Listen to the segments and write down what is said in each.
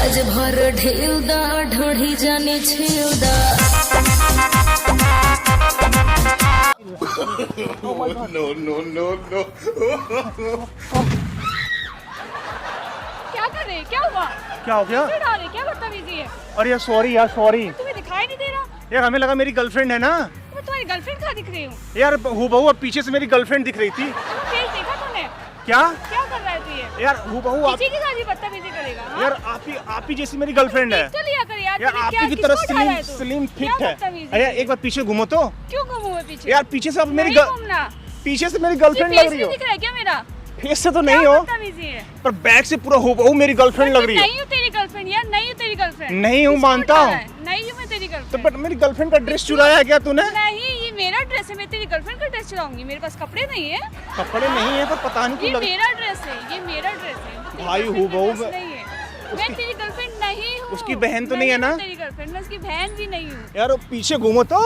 आज भर ढेल दा ढोढ़ी जाने छेल दा। क्या कर रहे हैं? क्या हुआ? क्या हो गया? क्यों डा रहे? क्या बदतमीजी है? अरे यार सॉरी यार सॉरी तुम्हें दिखाई नहीं दे रहा? यार हमें लगा मेरी गर्लफ्रेंड है ना मैं तुम्हारी गर्लफ्रेंड कहाँ दिख रही हूँ? यार हूबहू अब पीछे से मेरी गर्लफ्रेंड दिख रही थी। फेस देखा तूने? क्या क्या कर रहा है तू ये? यार हूबहू आप किसी के साथ भी बदतमीजी करेगा? हाँ? यार आप ही जैसी मेरी गर्लफ्रेंड है देख तो लिया कर यार। यार तूने आप क्या ही की तरह किसको उठाया है तू? स्लिम क्या फिट है। बदतमीजी अरे है? एक बार पीछे घूमो तो क्यों घूमू मैं पीछे? यार पीछे से अब मेरी नहीं घूमना। पीछे से मेरी गर्लफ्रेंड फेस लग रही नहीं हो। दिख रहा है क्या मेरा? फेस से तो नहीं क्या हो बदतमीजी है? पर बैक से पूरा हूबहू मेरी गर्लफ्रेंड लग रही नहीं हो। हूँ तेरी गर्लफ्रेंड यार, नहीं हूँ तेरी गर्लफ्रेंड। नहीं हूँ किसको मानता उठा हूँ। रहा है? नहीं हूँ मैं तेरी तो गर्लफ्रेंड। बट मेरी गर्लफ्रेंड का ड्रेस चुराया है क्या तूने? नहीं, ये मेरा ड्रेस है। मैं तेरी गर्लफ्रेंड का ड्रेस चुराऊंगी? मेरे पास कपड़े नहीं है। कपड़े नहीं है पर पता नहीं ये क्यों लग मेरा ड्रेस है, ये मेरा ड्रेस है। वो तेरी भाई girlfriend का हूबहू ड्रेस नहीं है। मैं तेरी गर्लफ्रेंड नहीं हूँ। उसकी बहन तो नहीं है ना? हूँ तेरी गर्लफ्रेंड, मैं उसकी बहन भी नहीं हूँ। यार पीछे घूमो तो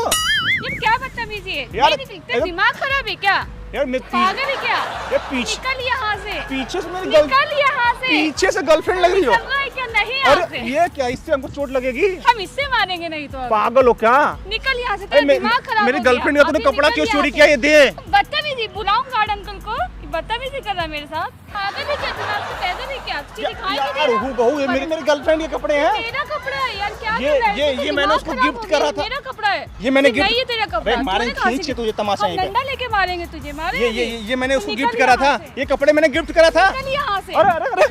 ये क्या बदतमीजी है? यार, नहीं निकलते, दिमाग खराब है क्या? यार मैं पागल है क्या? यार पीछे निकल यहाँ से, पीछे से मेरी निकल यहाँ से। पीछे से गर्लफ्रेंड लग रही हो। निकल रहा है क्या? नहीं यहाँ अरे से। ये क्या इससे हमको चोट लगेगी? हम इससे मारेंगे नहीं तो अब। पागल हो क्या? निकल यहाँ से, अरे तेरा दिमाग खराब मेरी हो गया। गर्लफ्रेंड का तूने अभी कपड़ा निकल क्यों यहाँ चोरी से। किया ये दे। बदतमीजी, बुलाऊं गार्ड अंकल को? बदतमीजी कर रहा है मेरे साथ? पागल है क्या? दिमाग से पैदल है क्या? तुझे दिखाई नहीं दे यार रहा? हूबहू ये मेरी गर्लफ्रेंड के कपड़े हैं। मेरा कपड़ा है यार, क्या ये- कर रहा है? ये- तुझे ये मैंने दिमाग उसको खराब गिफ्ट हो गया? करा था। मेरा कपड़ा है। ये मैंने नहीं, ये तेरा कपड़ा है। मारेंगे तूने कहाँ खींच से के तुझे तमाशा हम यहीं पे। डंडा लेके मारेंगे तुझे, मारेंगे। ये मैंने उसको निकल गिफ्ट करा था। यहाँ से। ये कपड़े मैंने गिफ्ट करा था। निकल यहाँ से। अरे अरे अरे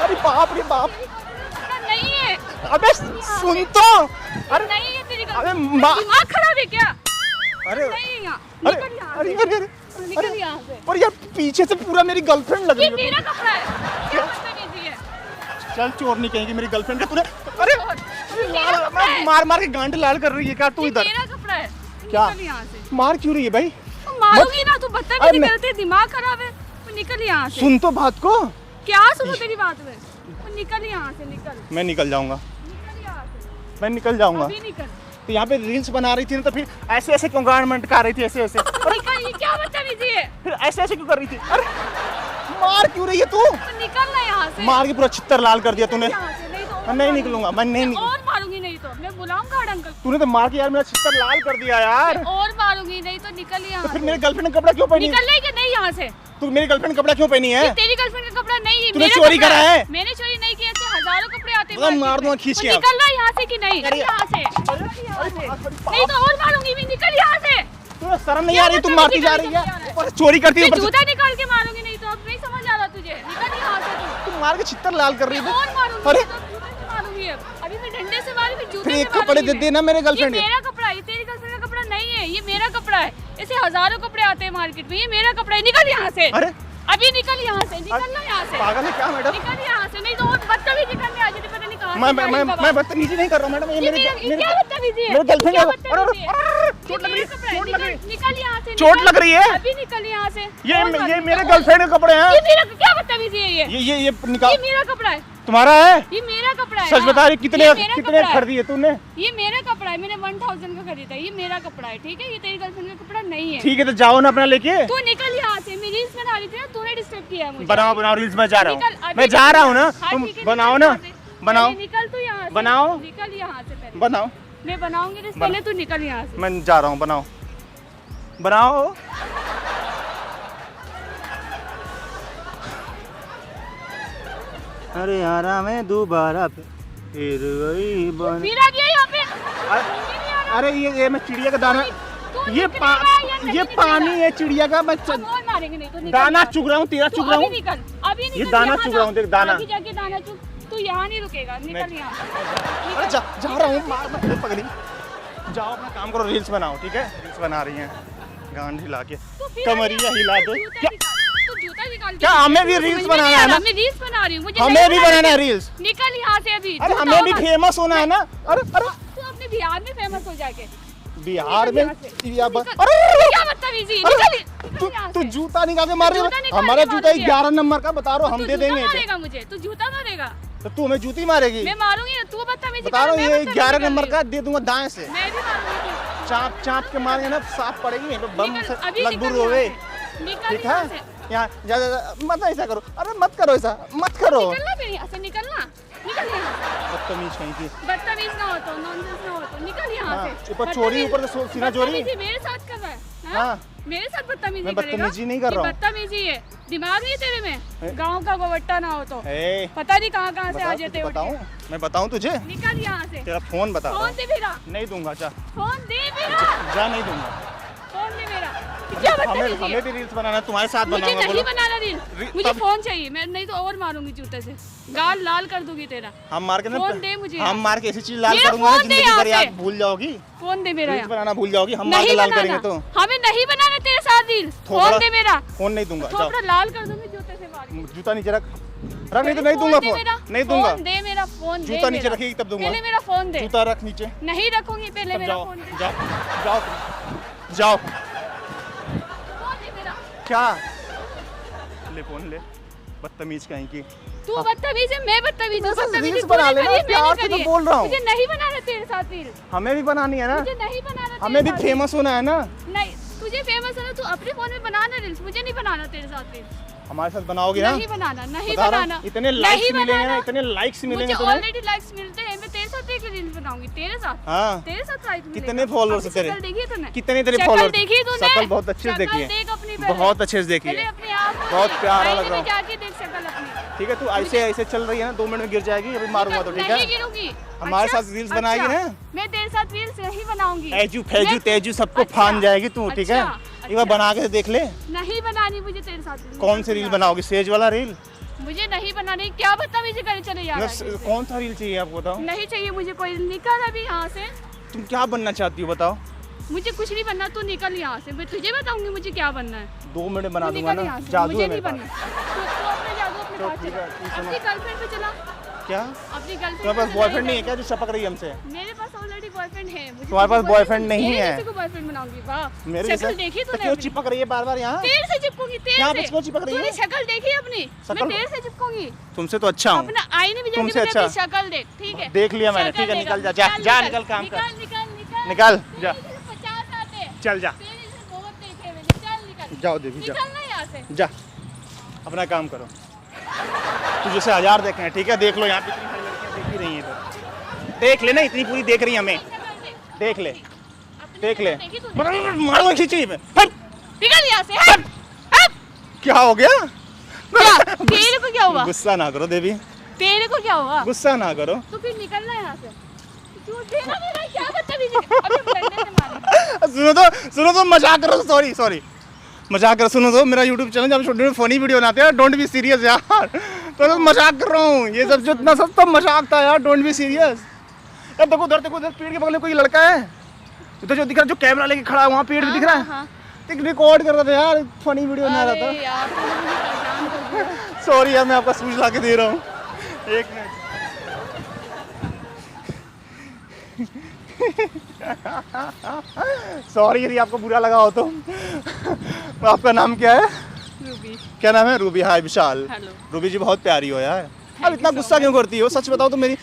अरे बाप रे बाप। कपड़ा नहीं है। अबे सुन तो। अरे नहीं है तेरी अबे गर्लफ्रेंड। माँ- दिमाग खराब है क्या? अरे नहीं है यहाँ। अरे निकल यहाँ अरे से। अरे अरे निकल यहाँ से। और यार पीछे से पूरा मेरी गर्लफ्रेंड लग ये रही है। मेरा कपड़ा है। क्या बदतमीजी है? चल चोर नहीं कहेंगी मेरी गर्लफ्रेंड का तूने। अरे ये मेरा कपड़ा है। मार के गांड लाल कर रही है क्या तू ये इधर? मेरा कपड़ा है। क्या? निकल यहाँ से। मार क्यों रही है भाई? मारूंगी ना, तू अरे बदतमीजी मैं- करते, दिमाग खराब है। तू निकल यहाँ से। सुन तो बात को। क्या सुनो तेरी बात में? तू निकल यहाँ से, निकल। मैं निकल जाऊंगा। निकल यहाँ से। मैं निकल जाऊंगा। अभी निकल। तो यहाँ पे रील्स बना रही थी ना तो फिर ऐसे ऐसे क्यों गांड मंटका रही थी ऐसे ऐसे? निकल, ये क्या बदतमीजी है? फिर ऐसे ऐसे क्यों कर रही थी? अरे मार क्यों रही है तू? तू निकल ना यहाँ से। मार के पूरा चित्तर लाल कर दिया तूने। यहाँ से, नहीं तो और मैं नहीं मारूंगी। निकलूंगा। मैं नहीं निकल- और मारूंगी नहीं तो मैं बुलाऊंगा गार्ड अंकल। तूने तो मार के यार मेरा चित्तर लाल कर दिया यार। और मारूंगी नहीं तो निकल तो यहाँ फिर से। मेरे गर्लफ्रेंड का कपड़ा क्यों पहनी? निकल नहीं कि नहीं यहाँ से? तू मेरी गर्लफ्रेंड का कपड़ा क्यों पहनी है? ये तेरी गर्लफ्रेंड का कपड़ा नहीं है, तूने मेरा चोरी कपड़ा करा है? मैंने चोरी नहीं किया। ऐसे हजारों कपड़े आते हैं मतलब मार्केट मार में। दूंगा खींच वो के अब। निकल रहा है यहाँ से कि नहीं? अरे यहाँ से। यहाँ से। नहीं तो और मारूंगी मैं, निकल यहाँ से। तुम्हें शर्म नहीं आ रही? तुम मारती जा रही है ऊपर से चोरी करती है मैं ऊपर से। जूता निकाल के मारूंगी नहीं तो अब नहीं समझ आ रहा तुझे। निकल यहाँ से तुम मार के चित्तर लाल कर रही तू। है। और मारूंगी अरे नहीं तो जूते से मारूंगी अब। अभी मैं डंडे से मारूंगी, फिर जूते फिर से एक कपड़े मारूंगी दे देना मेरे ये गर्लफ्रेंड। मेरा कपड़ा है, ये तेरी गर्लफ्रेंड का कपड़ा नहीं है। ये मेरा कपड़ा है। ऐसे हजारों कपड़े आते हैं मार्केट में, ये मेरा कपड़ा है। निकल यहाँ से। अरे अभी निकल यहाँ से, निकलना यहाँ से। पागल है क्या मैडम? निकल यहाँ से, नहीं तो और बदतमीजी करने आ जाती, पता नहीं कहाँ से मैं जाएगी बाबा। मैं बदतमीजी नहीं कर रहा हूँ मैडम। ये ये मेरे क्या बदतमीजी है? मेरे गर्लफ्रेंड क्या है। बदतमीजी है? अरे, ये चोट लग रही मेरा है, कपड़ा है, चोट लग रही है। निकल यहाँ से। चोट निकल। लग रही है? अभी निकल यहाँ से। ये और मारूंगी, मेरे और- गर्लफ्रेंड के कपड़े हैं। ये मेरा क्या बदतमीजी है? ये ये निकाल। ये मेरा कपड़ा है। तुम्हारा है? ये मेरा कपड़ा है। सच हाँ। बता रही कितने ये मेरा कितने कपड़ा है। खरीदी है तूने? ये मेरा कपड़ा है, मैंने 1000 का खरीदा है। ये मेरा कपड़ा है, ठीक है? ये तेरी गर्लफ्रेंड का कपड़ा नहीं है। ठीक है तो जाओ ना अपना लेके। तू निकल यहाँ से। मैं रील्स बना रही थी ना, तूने डिस्टर्ब किया मुझे। बनाओ रील्स में जा रहा निकल, हूँ। अभी मैं जा रहा हूँ ना। हाँ, तुम ठीक है, बनाओ निकल ना। यहाँ से। बनाओ। पहले निकल तू यहाँ से। बनाओ। निकल यहाँ से पहले। बनाओ। मैं बनाऊंगी रील्स, पहले तू निकल यहाँ से। मैं जा रहा हूँ। बनाओ बनाओ। अरे यार मैं दोबारा फिर वही बन। फिर आ गया यहाँ पे। नहीं आ रहा। अरे ये मैं चिड़िया का दाना तू ये निकलेगा या नहीं ये निकलेगा? पानी है चिड़िया का। मैं अब और मारेंगे नहीं तो निकल दाना यहाँ से। चुग रहा हूँ तेरा तू चुग रहा अभी हूँ। निकल, अभी निकल। ये दाना यहाँ चुग जा। रहा हूँ, देख दाना। आगे जाके दाना चुग। तू यहाँ नहीं रुकेगा, निकल यहाँ से। अरे जा रहा हूँ। मार मत पगली। जाओ अपना काम करो। रील्स बनाओ ठीक है? रील्स बना रही हैं गांड हिला के। तू फिर आ कमरिया गया। हिला दे। जूता क्या निकाल, तू जूता निकाल के क्या निकल। हमें भी समझ रील्स में बनाना नहीं है आ रहा, ना? मैं रील्स बना रही हूँ, मुझे हमें नहीं भी बनाना बनाना है है। रील्स। निकल यहाँ से अभी। अरे जूता हमें भी होगा। फेमस होना है ना। अरे अरे तू अपने बिहार में फेमस हो जाके। बिहार में निकल यहाँ से। या निकल। अरे क्या बदतमीजी? अरे, निकल तू यहाँ तू से। जूता निकाल के मार रही जूता है। निकाल हमारा के जूता मारूंगी। 11 नंबर का बता रहा हूँ। हम तू दे देंगे जूता इसे। मारेगा मुझे, तू जूता मारेगा। तो तू हमें जूती मारेगी? मैं मारूंगी ना, तू बदतमीजी बता रहा हूँ कर, मैं ये बदतमीजी 11 कर नंबर रही का दे दूंगा दाएं से। हूँ। मैं भी मारूंगी तुझे। चाप चाप के मारेंगे ना साफ पड़ेगी यहीं पे बम निकल, से अभी लगभग निकल रोवे। यहाँ से। निकल ठीक यहाँ है से। यहाँ जा मत ऐसा करो। अरे मत करो ऐसा मत करो। निकलना फिर यहाँ से, निकलना। निकल यहाँ से। बदतमीज कहीं की। बदतमीज ना हो तो, नॉनसेंस ना हो तो निकल यहाँ हाँ, से। ऊपर चोरी, ऊपर से सीना चोरी। बदतमीजी मेरे साथ कर रहा है, हाँ। मेरे साथ बदतमीजी मैं करेगा? बदतमीजी नहीं कर रहा हूँ। बदतमीजी है, दिमाग नहीं तेरे में, गाँव का गोवट्टा ना हो तो। ए, पता नहीं कहाँ कहाँ से आ बता, जाते तुझे हो। बताऊं? मैं बताऊं तुझे? निकल यहाँ से। तेरा फोन बता रहा फोन हूं। दे मेरा, नहीं दूंगा, जा फोन दे मेरा, जा, नहीं दूंगा। फोन दे मेरा। क्या बदतमीजी है? हमें भी रील्स बनाना है, तुम्हारे साथ मुझे बनाऊंगा। नहीं बोलो बनाना रील, मुझे तब- फोन चाहिए, मैं नहीं तो और मारूंगी जूते से, गाल लाल कर दूंगी तेरा। हम मार के ना, फोन दे मुझे हम यार। मार के ऐसी चीज लाल मेरा करूंगा ना, फोन दे जिंदगी यहाँ भर याद से। भूल जाओगी। फोन दे मेरा रील्स यार। बनाना भूल जाओगी, हम मार के नहीं लाल करेंगे बनाना, तो। हमें नहीं बनाना तेरे साथ रील। थोपड़ा- फोन दे मेरा, फोन नहीं दूंगा, जाओ। थोपड़ा लाल कर दूंगी जूते से मार के। जूता नीचे रख, नहीं तो नहीं दूंगा दे फोन, मेरा, नहीं दूंगा। फोन दे मेरा, फोन दे जूता नीचे मेरा। रखेगी तब दूंगा। पहले मेरा फोन दे। जूता रख नीचे, नहीं रखूंगी, पहले तब मेरा जाओ, फोन दे। जाओ, जाओ, जाओ। फोन दे मेरा। क्या ले फोन ले, बदतमीज कहीं की। तू बदतमीज है, मैं बदतमीज हूँ। मेरे साथ बदतमीजी रील्स तूने बना लेना, करी है, मैंने प्यार से करी तो है। बोल रहा हूँ। मुझे नहीं बनाना तेरे साथ रील, हमें भी बनानी है ना, मुझे नहीं बनाना तेरे हमें भी साथ फेमस होना है ना। रील। नहीं, तुझे फेमस है ना, तू अपने फोन में बनाना रील्स, मुझे नहीं बनाना तेरे साथ रील्स। हमारे साथ बनाओगी ना? नहीं बनाना, नहीं बता रहा हूँ, बनाना। इतने नहीं लाइक्स मिलेंगे ना, बनाना। इतने लाइक्स मुझे मिलेंगे तुम्हें। ऑलरेडी लाइक्स मिलते हैं, मैं तेरे साथ एक रील बनाऊंगी, तेरे साथ। हाँ, तेरे साथ लाइक मिलेगा। कितने followers अपनी है तेरे? शक्ल देखी है तूने? कितने तेरे शक्ल फॉलोअर्स? देखी तूने? शक्ल बहुत अच्छे से शक्ल देखी है, देख अपनी पहले। बहुत अच्छे से देखी पहले है। अपने आप को बहुत देख, प्यारा आईने लग रहा में हूँ। जाके देख शक्ल अपनी। ठीक है, तू ऐसे ऐसे चल रही है ना, 2 मिनट में गिर जाएगी, अभी मारूंगा तो, ठीक नहीं है? गिरूंगी। हमारे अच्छा, साथ रील्स बनाएगी ना? मैं तेरे साथ रील्स नहीं बनाऊंगी। ऐजू फैजू मैं- तेजू सबको अच्छा, फान जाएगी तू, ठीक है? अच्छा, एक बार बना के देख ले। नहीं बनानी मुझे तेरे साथ रील। कौन सी रील बनाओगी, सेज वाला रील? मुझे नहीं बनानी, क्या बदतमीजी करे चले जा रहा है। कौन सा रील चाहिए आपको, बताओ? नहीं चाहिए मुझे कोई, निकल अभी यहाँ से। तुम क्या बनना चाहती हो, बताओ? मुझे कुछ नहीं बनना, तू निकल यहाँ से, मैं तुझे बताऊंगी मुझे क्या बनना है। 2 मिनट बना तू दूंगा निकल ना, यहाँ से, जादू मुझे है नहीं मेरे बनना। पास। तू अपने जादू अपने तो पास ठीक चला। है, ठीक है, अपनी गर्लफ्रेंड पे चला, क्या अपनी गर्लफ्रेंड। तुम्हारे पास बॉयफ्रेंड नहीं है क्या, जो चपक रही है हमसे? मेरे पास ऑलरेडी बॉयफ्रेंड है। मुझे तुम्हारे पास boyfriend नहीं है? किसी को बॉयफ्रेंड बनाऊंगी, वाह। मेरे शक्ल जैसे देखी तो तूने क्यों अपनी? चिपक रही है बार बार यहाँ? तेरे से चिपकूंगी, तेरे यहाँ से। पे क्यों चिपक रही है? तूने शक्ल देखी अपनी? मैं शक्ल- तेरे से चिपकूंगी। तुमसे तो अच्छा हूँ। अपना आईने में जाके तुमसे मुझे अपनी अच्छा। शक्ल देख, ठीक है? देख लिया मैंने, शक्ल ठीक है, देखा। निकल जा, जा निकल, काम कर। निकल निकल निकल निकल, जा। तेरे जैसे 50 आते हैं। चल जा, तेरे जैसे बहुत देखे मैंने, चल निकल। जाओ देवी, जा निकल ना यहाँ से। जा, अपना काम करो। तुझे से 1000 देखे हैं, ठीक है? देख लो, यहाँ पे इतनी सारी लड़कियाँ देख ही रही हैं, तो देख ले ना, इतनी पूरी देख रही है हमें, शक्ल देख। देख ले, अपनी देख ले। शक्ल देखी तूने? मारो खींची पे, हट! निकल यहाँ से, हट! हट! क्या हो गया? क्या? तेरे को क्या हुआ? गुस्सा ना करो देवी, तेरे को क्या हुआ? गुस्सा ना करो। तो फिर निकलना यहाँ से। क्यों देना मेरा, क्या बदतमीजी है? अबे डंडे से मारेंगे। सुनो तो मजाक करो, सॉरी सॉरी, मजाक करो। सुनो तो, मेरा यूट्यूब चैनल जब छोटे फनी वीडियो बनाते हैं, डोंट बी सीरियस यार, तो मजाक कर रहा हूँ, ये सब जितना सब तो मजाक था यार, डोंट बी सीरियस। यार देखो उधर, देखो उधर पेड़ के बगल में कोई लड़का है, उधर जो दिख रहा है, जो कैमरा लेके खड़ा है वहाँ, पेड़ भी दिख रहा है। हाँ, एक रिकॉर्ड कर रहा था यार, फनी वीडियो बना रहा था। अरे यार, तूने मुझे परेशान कर दिया। सॉरी यार, मैं आपका सूझ ला के दे रहा हूँ, 1 मिनट। सॉरी यदि आपको बुरा लगा हो तो। आपका नाम क्या है? रूबी। क्या नाम है? रूबी। हाय विशाल। हेलो। रूबी जी बहुत प्यारी हो यार। अब इतना गुस्सा क्यों करती हो, सच बताओ तो मेरी